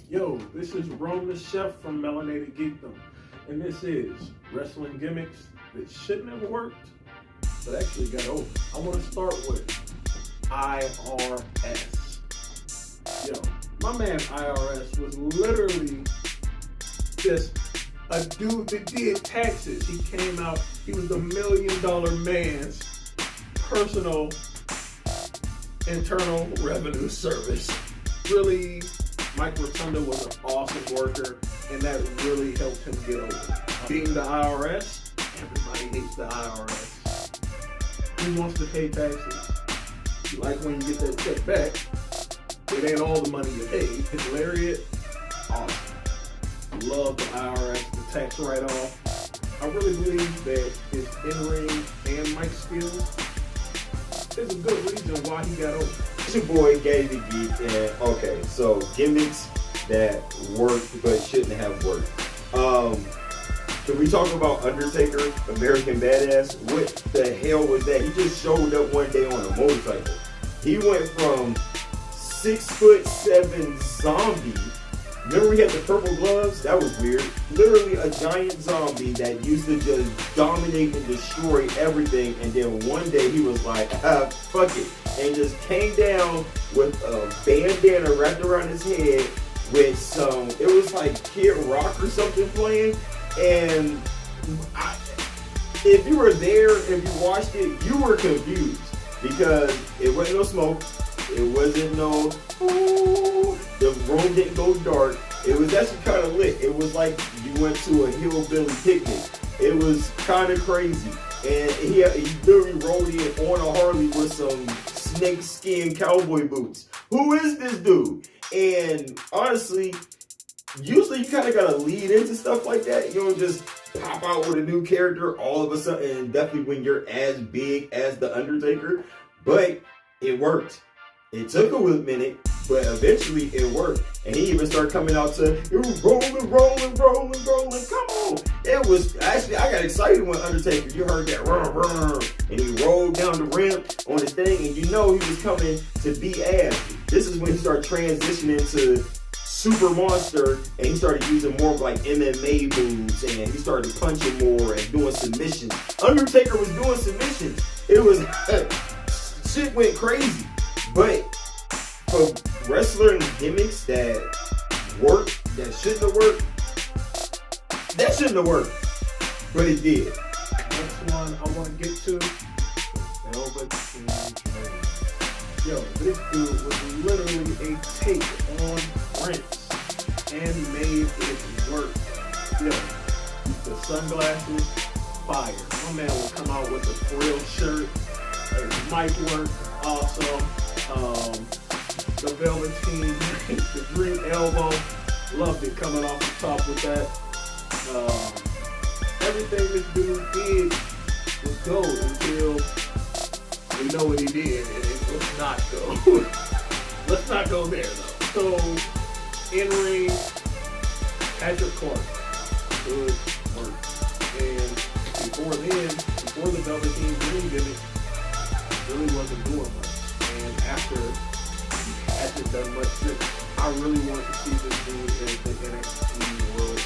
Yo, this is Rome the Chef from Melanated Geekdom, and this is wrestling gimmicks that shouldn't have worked, but actually got over. I want to start with IRS. Yo, my man IRS was literally just a dude that did taxes. He came out, he was the $1 million man's personal Internal Revenue Service. Really, Mike Rotunda was an awesome worker, and that really helped him get over. Being the IRS, everybody hates the IRS. Who wants to pay taxes? You like when you get that check back, it ain't all the money you paid. His lariat, awesome. Love the IRS, the tax write-off. I really believe that his in-ring and mic skills is a good reason why he got over. It's your boy GaddyTheGeek, and okay, so gimmicks that worked but shouldn't have worked. Can we talk about Undertaker, American Badass? What the hell was that? He just showed up one day on a motorcycle. He went from 6'7" zombie. Remember we had the purple gloves? That was weird. Literally a giant zombie that used to just dominate and destroy everything, and then one day he was like, fuck it, and just came down with a bandana wrapped around his head with some, it was like Kid Rock or something playing, and if you were there, if you watched it, you were confused, because it wasn't no smoke, it wasn't no, ooh, the room didn't go dark. It was actually kind of lit. It was like you went to a hillbilly picnic. It was kind of crazy. And he literally rode in on a Harley with some snake skin cowboy boots. Who is this dude? And honestly, usually you kind of got to lead into stuff like that. You don't just pop out with a new character all of a sudden, and definitely when you're as big as The Undertaker. But it worked. It took a minute, but eventually it worked. And he even started coming out to, it was rolling, come on. It was, actually, I got excited when Undertaker, you heard that, and he rolled down the ramp on his thing, and you know he was coming to beat ass. This is when he started transitioning to Super Monster, and he started using more of like MMA moves, and he started punching more and doing submissions. Undertaker was doing submissions. It was, shit went crazy. But for wrestler gimmicks that work, that shouldn't have worked, that shouldn't have worked. But it did. Next one I want to get to, Velvet King Dream. Yo, this dude was literally a take on Prince and made it work. Yo, the sunglasses, fire. My man will come out with a frill shirt, his mic work, awesome. The Velveteen, the Dream Elbow, loved it coming off the top with that. Everything this dude did was gold until we know what he did, and it was not gold. Let's not go there though. So, in ring, Patrick Clark, good work. And before then, before the Velveteen Dream gimmick, really wasn't doing much. And after he hasn't done much since, I really want to see this dude as the NXT World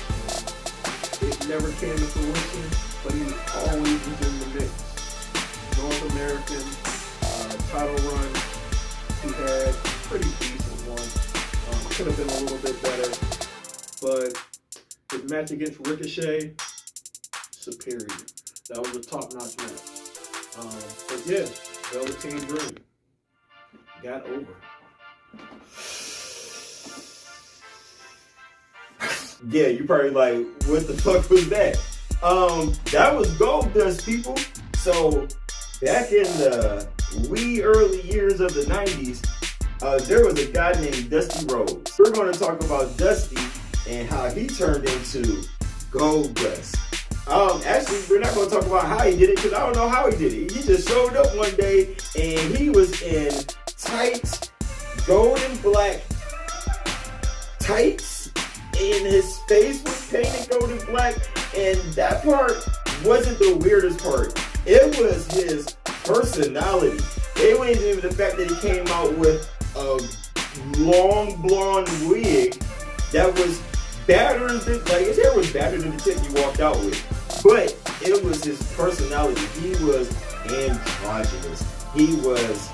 Champion. It never came to fruition, but he always was in the mix. North American title run, he had a pretty decent one. Could have been a little bit better, but his match against Ricochet, superior. That was a top-notch match. But yeah, Velveteen Dream got over. Yeah, you probably like, what the fuck was that? That was Gold Dust, people. So back in the wee early years of the 90s, there was a guy named Dusty Rhodes. We're going to talk about Dusty and how he turned into Gold Dust. Actually, we're not going to talk about how he did it, because I don't know how he did it. He just showed up one day and he was in tights, gold and black tights, and his face was painted gold and black, and that part wasn't the weirdest part. It was his personality. It wasn't even the fact that he came out with a long blonde wig that was badder than, like, his hair was badder than the tip he walked out with. But it was his personality. He was androgynous. He was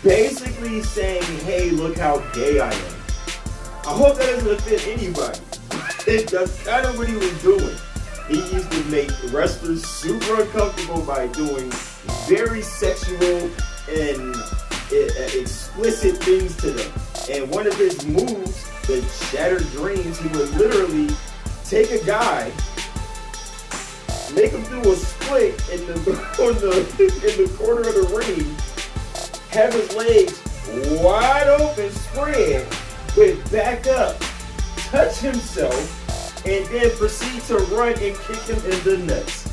basically saying, hey, look how gay I am. I hope that doesn't offend anybody. That's kind of what he was doing. He used to make wrestlers super uncomfortable by doing very sexual and explicit things to them. And one of his moves, the Shattered Dreams, he would literally take a guy, make him do a split in the corner of the ring, have his legs wide open, spread, but back up, touch himself, and then proceed to run and kick him in the nuts.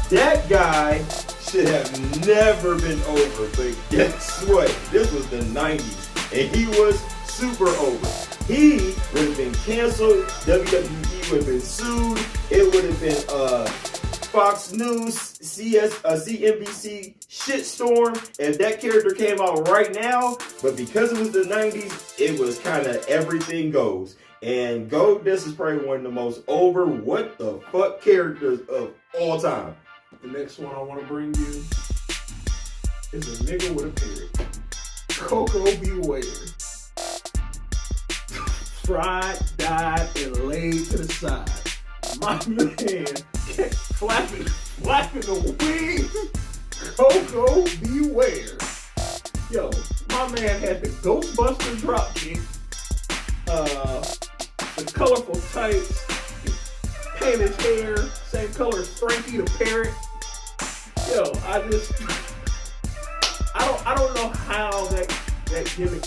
That guy should have never been over, but guess what? This was the 90s, and he was super over. He would have been canceled, WWE would have been sued, it would have been Fox News, CNBC shitstorm if that character came out right now, but because it was the 90s, it was kind of everything goes. And Goldust is probably one of the most over what the fuck characters of all time. The next one I want to bring you is a nigga with a beard. Coco Beware. Fried, dyed, and laid to the side. My man kept flapping the wings. Coco Beware. Yo, my man had the Ghostbuster dropkick. The colorful tights, painted hair, same color as Frankie the parrot. Yo, I don't know how that gimmick.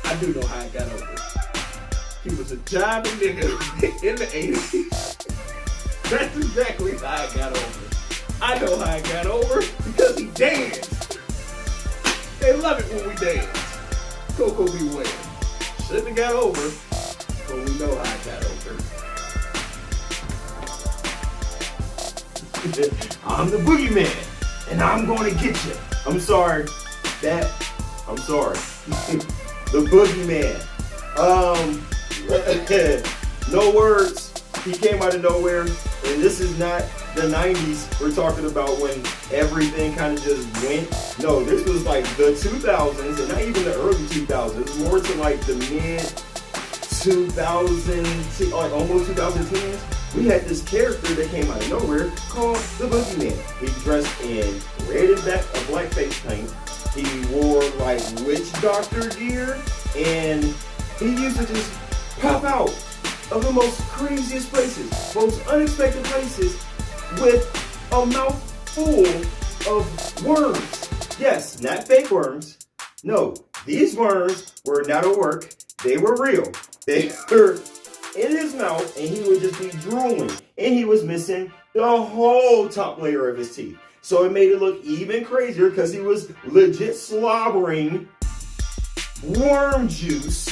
I do know how it got over. He was a jiving nigga in the 80s. That's exactly how it got over. I know how it got over because he danced. They love it when we dance. Coco Beware. Shouldn't have got over, but we know how it got over. I'm the boogeyman, and I'm going to get you. I'm sorry. I'm sorry. The boogeyman. No words. He came out of nowhere, and this is not the 90s we're talking about when everything kind of just went. No, this was like the 2000s, and not even the early 2000s, more to like the mid 2000s, like almost 2010s. We had this character that came out of nowhere called the Boogeyman. He dressed in red and black face paint. He wore like witch doctor gear, and he used to just pop out of the most craziest places, most unexpected places, with a mouth full of worms. Yes, not fake worms. No, these worms were not at work. They were real. They were in his mouth, and he would just be drooling. And he was missing the whole top layer of his teeth. So it made it look even crazier because he was legit slobbering worm juice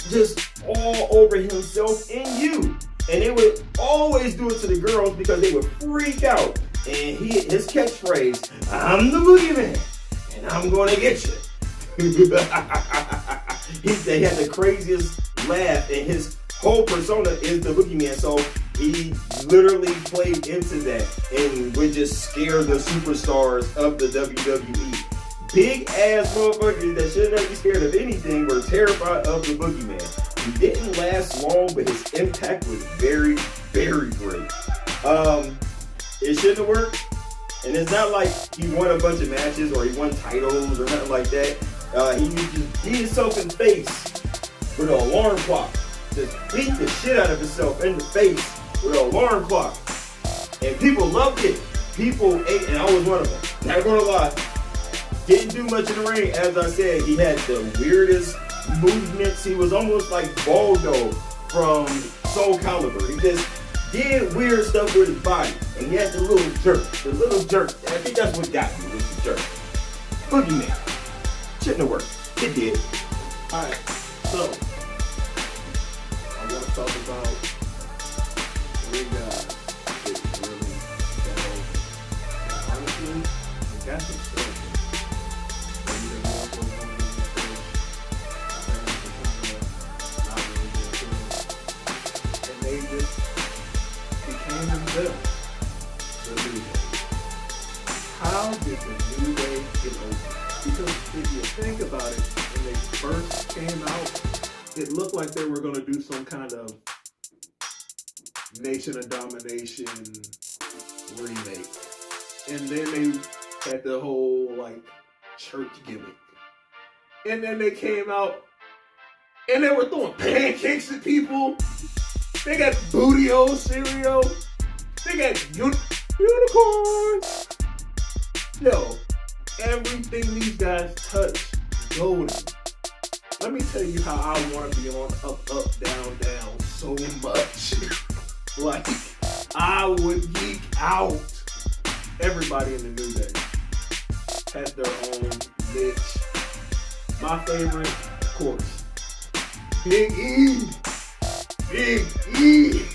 just all over himself and you. And they would always do it to the girls because they would freak out. And his catchphrase, I'm the boogeyman, and I'm going to get you. He had the craziest laugh, and his whole persona is the boogeyman. So he literally played into that and would just scare the superstars of the WWE. Big ass motherfuckers that should not be scared of anything were terrified of the boogeyman. He didn't last long, but his impact was very, very great. It shouldn't have worked, and it's not like he won a bunch of matches or he won titles or nothing like that. He used to beat himself in the face with an alarm clock. Just beat the shit out of himself in the face with an alarm clock. And people loved it. People ate, and I was one of them. Not gonna lie. Didn't do much in the ring. As I said, he had the weirdest movements. He was almost like Baldo from Soul Calibur. He just did weird stuff with his body. And he had the little jerk. The little jerk. I think that's what got me, was the jerk. Boogeyman. Shouldn't have worked. It did. Alright, so I want to talk about three guys that really got over. Honestly, they got some stuff. Maybe they're more so one of these fish. themselves, the New Day. How did the New Day get over? Because if you think about it, when they first came out, it looked like they were going to do some kind of Nation of Domination remake. And then they had the whole, like, church gimmick. And then they came out and they were throwing pancakes at people. They got Booty-O cereal. They got unicorns. Yo, everything these guys touch, golden. Let me tell you how I want to be on up, up, down, down so much. Like, I would geek out. Everybody in the New Day has their own niche. My favorite, of course, Big E. Big E.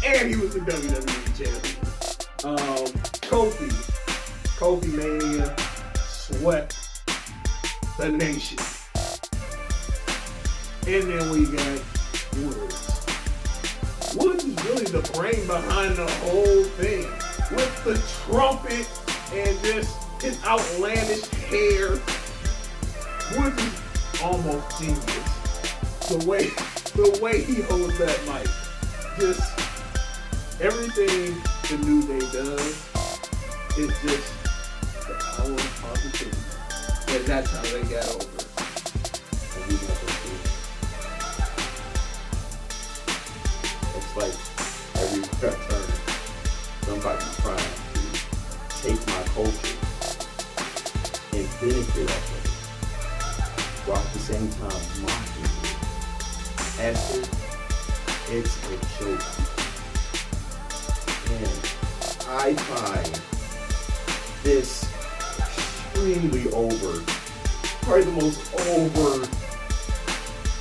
And he was the WWE champion. Kofi Mania swept the nation. And then we got Woods. Woods is really the brain behind the whole thing. With the trumpet and just his outlandish hair. Woods is almost genius. The way he holds that mic. Just everything the New Day does is just the power of positivity. And that's how they got over it. It's like everywhere I turn, somebody's trying to take my culture and benefit off of it, while at the same time mocking it. As if it's a joke. And I find this extremely over, probably the most over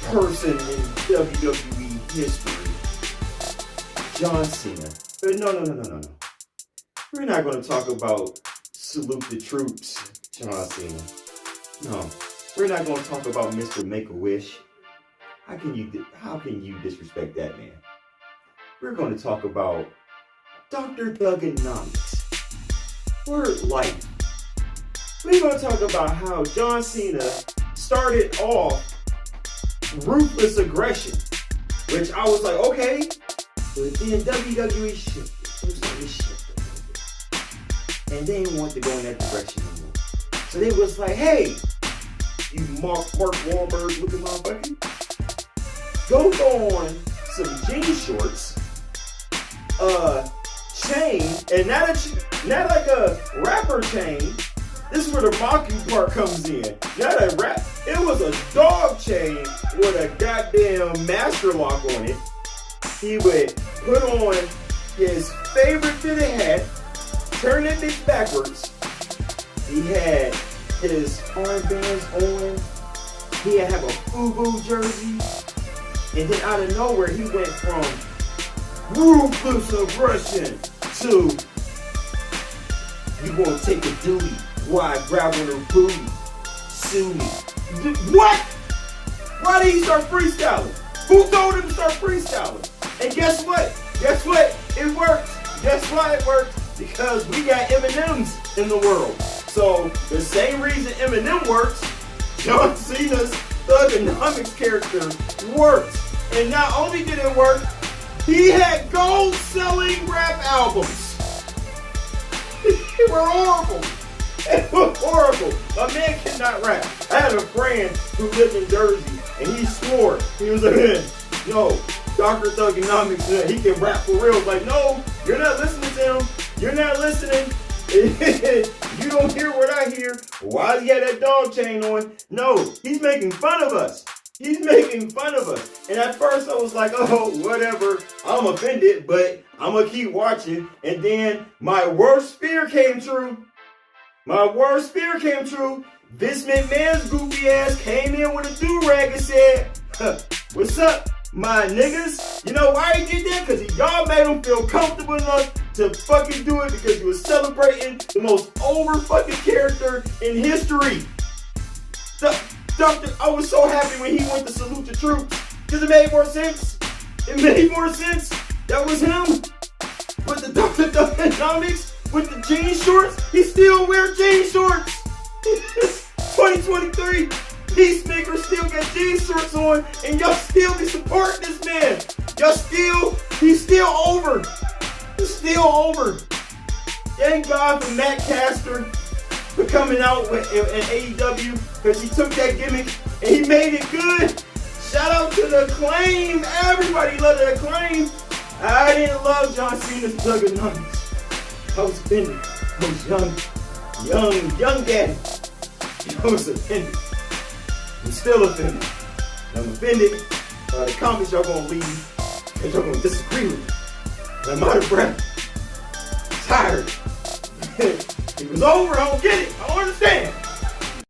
person in WWE history, John Cena. No. We're not going to talk about salute the troops, John Cena. No, we're not going to talk about Mr. Make-A-Wish. How can you disrespect that man? We're going to talk about Dr. Thugonomics. Word life. We're going to talk about how John Cena started off ruthless aggression, which I was like, okay, but then WWE shifted. And they didn't want to go in that direction anymore. So they was like, hey, you Mark Wahlberg looking motherfucker, go on some jean shorts, chain, and not like a rapper chain. This is where the mocking part comes in. Not a rap. It was a dog chain with a goddamn master lock on it. He would put on his favorite fitted hat, turn that bitch backwards. He had his armbands on. He had have a FUBU jersey. And then out of nowhere, he went from ruthless aggression to you gonna take a duty while I grab on her booty, sue me. What? Why did he start freestyling? Who told him to start freestyling? And guess what? It worked. Guess why it worked? Because we got M&Ms in the world. So the same reason Eminem works, John Cena's Thugonomics character worked. And not only did it work, he had gold-selling rap albums. They were horrible. It was horrible. My man cannot rap. I had a friend who lived in Jersey, and he swore. He was like, no, Dr. Thugonomics, he can rap for real. Like, no, you're not listening to him. You're not listening. You don't hear what I hear. Why does he have that dog chain on? No, he's making fun of us. He's making fun of us. And at first I was like, oh, whatever. I'm offended, but I'm going to keep watching. And then my worst fear came true. Vince McMahon's goofy ass came in with a do-rag and said, what's up, my niggas? You know why he did that? Because y'all made him feel comfortable enough to fucking do it because he was celebrating the most over fucking character in history. I was so happy when he went to salute the troops because it made more sense. That was him. the comics with the jean shorts, he still wear jean shorts. 2023, Peacemaker still got jean shorts on, and y'all still be supporting this man. He's still over. He's still over. Thank God for Matt Caster for coming out in AEW, because he took that gimmick and he made it good. Shout out to the Acclaim. Everybody loved the Acclaim. I didn't love John Cena's Thugonomics. I was offended. I was young daddy. I was offended. I'm still offended. I'm offended by the comments y'all gonna leave, and y'all gonna disagree with me. I'm out of breath. I'm tired. It was over. I don't get it. I don't understand.